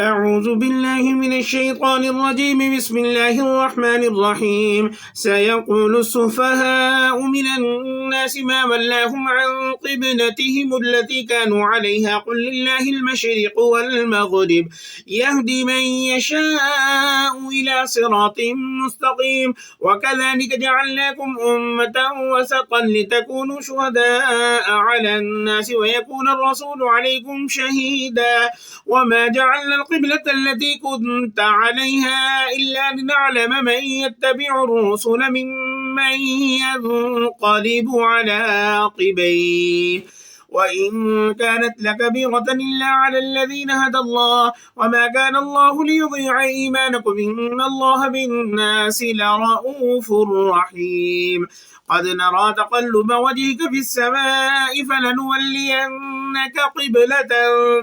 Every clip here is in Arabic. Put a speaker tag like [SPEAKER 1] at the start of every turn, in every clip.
[SPEAKER 1] أعوذ بالله من الشيطان الرجيم. بسم الله الرحمن الرحيم. سيقول السفهاء من الناس ما ولاهم عن قبلتهم التي كانوا عليها قل لله المشرق والمغرب يهدي من يشاء إلى صراط مستقيم. وكذلك جعلناكم أمة وسطا لتكونوا شهداء على الناس ويكون الرسول عليكم شهيدا. وما جعلنا القبلة التي كنت عليها إلا لنعلم من يتبع الرسل ممن ينقلب على عقبيه وإن كانت لكبيرة إلا على الذين هدى الله وما كان الله ليضيع إيمانكم إن الله بالناس لرؤوف رحيم. قد نرى تقلب وجهك في السماء فلنولينك قبلة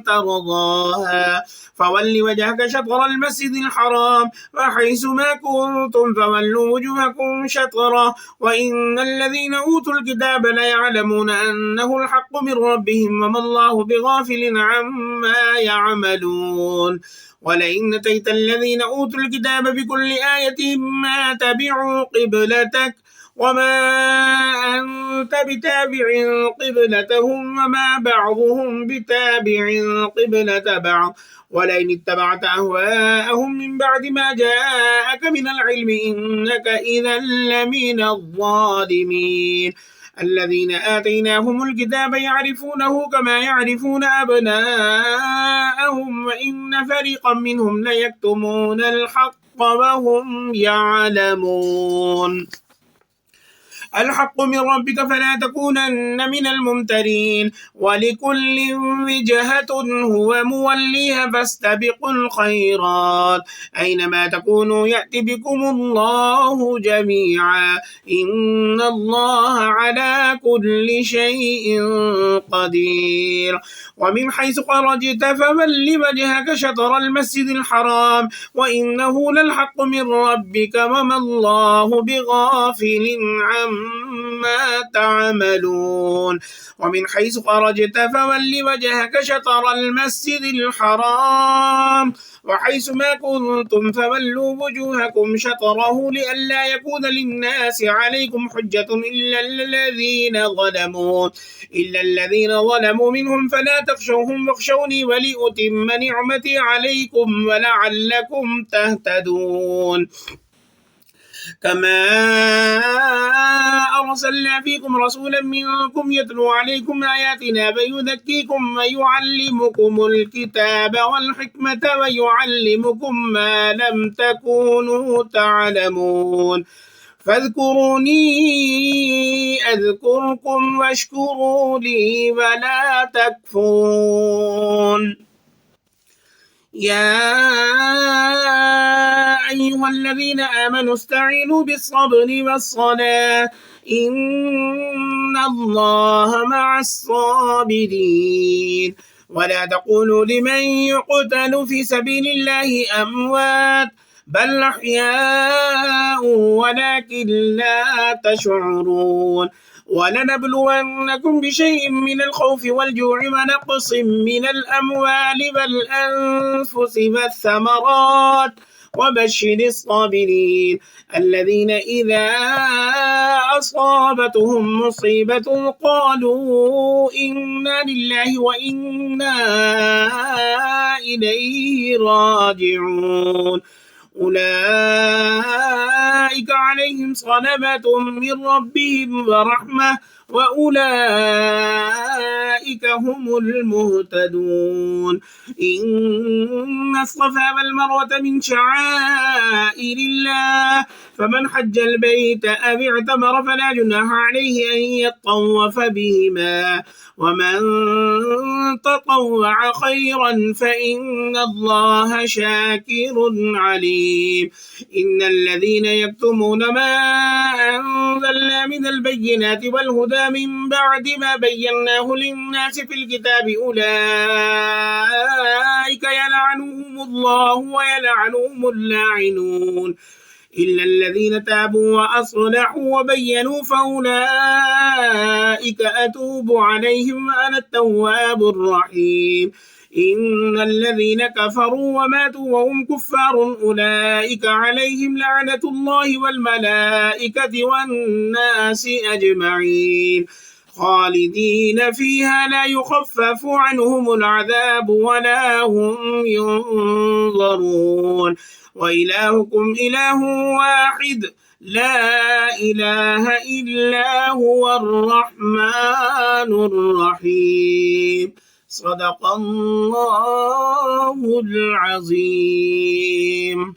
[SPEAKER 1] ترضاها فول وجهك شطر المسجد الحرام وحيث ما كنتم فولوا وجوهكم شطره وإن الذين أوتوا الكتاب ليعلمون أنه الحق من ربهم وما الله بغافل عما يعملون. ولئن أتيت الذين أوتوا الكتاب بكل آية ما تبعوا قبلتك وما أنت بتابع قبلتهم وما بعضهم بتابع قبلة بعض ولئن اتبعت أهواءهم من بعد ما جاءك من العلم إنك إذا لمن الظالمين. الذين آتيناهم الكتاب يعرفونه كما يعرفون أبناءهم وإن فريقا منهم ليكتمون الحق وهم يعلمون. الحق من ربك فلا تكونن من الممترين. ولكل وجهة هو موليها فاستبقوا الخيرات أينما تكونوا يأتي بكم الله جميعا إن الله على كل شيء قدير. ومن حيث خرجت فول وجهك شطر المسجد الحرام وإنه للحق من ربك وما الله بغافل عما تعملون. ومن حيث خرجت فول وجهك شطر المسجد الحرام وحيث ما كنتم فولوا وجوهكم شطره لئلا يكون للناس عليكم حجة إلا الذين ظلموا منهم فلا تخشوهم واخشوني ولأتم نعمتي عليكم ولعلكم تهتدون. كما أرسلنا فيكم رسولا منكم يتلو عليكم آياتنا ويزكيكم ويعلمكم الكتاب والحكمة ويعلمكم ما لم تكونوا تعلمون. فاذكروني أذكركم واشكروا لي ولا تكفرون. يا أيها الذين آمنوا استعينوا بالصبر والصلاة إن الله مع الصابرين. ولا تقولوا لمن يقتل في سبيل الله أموات بل أحياء ولكن لا تشعرون. ولنبلونكم بشيء من الخوف والجوع ونقص من الأموال والأنفس والثمرات وبشر الصابرين الذين إذا أصابتهم مصيبة قالوا إنا لله وإنا إليه راجعون. أولئك عليهم صلوات من ربهم ورحمة وأولئك هم المهتدون. إن الصفا والمروة من شعائر الله فمن حج البيت أو اعتمر فلا جناح عليه أن يطوف بهما ومن تطوع خيرا فإن الله شاكر عليم. إن الذين يكتمون ما أنزلنا من البينات والهدى من بعد ما بيناه للناس في الكتاب أولئك يلعنهم الله ويلعنهم اللاعنون إلا الذين تابوا وأصلحوا وبينوا فأولئك أتوب عليهم وأنا التواب الرحيم. إن الذين كفروا وماتوا وهم كفار أولئك عليهم لعنة الله والملائكة والناس أجمعين خالدين فيها لا يخفف عنهم العذاب ولا هم ينظرون وإلهكم إله واحد لا إله إلا هو الرحمن الرحيم صدق الله العظيم.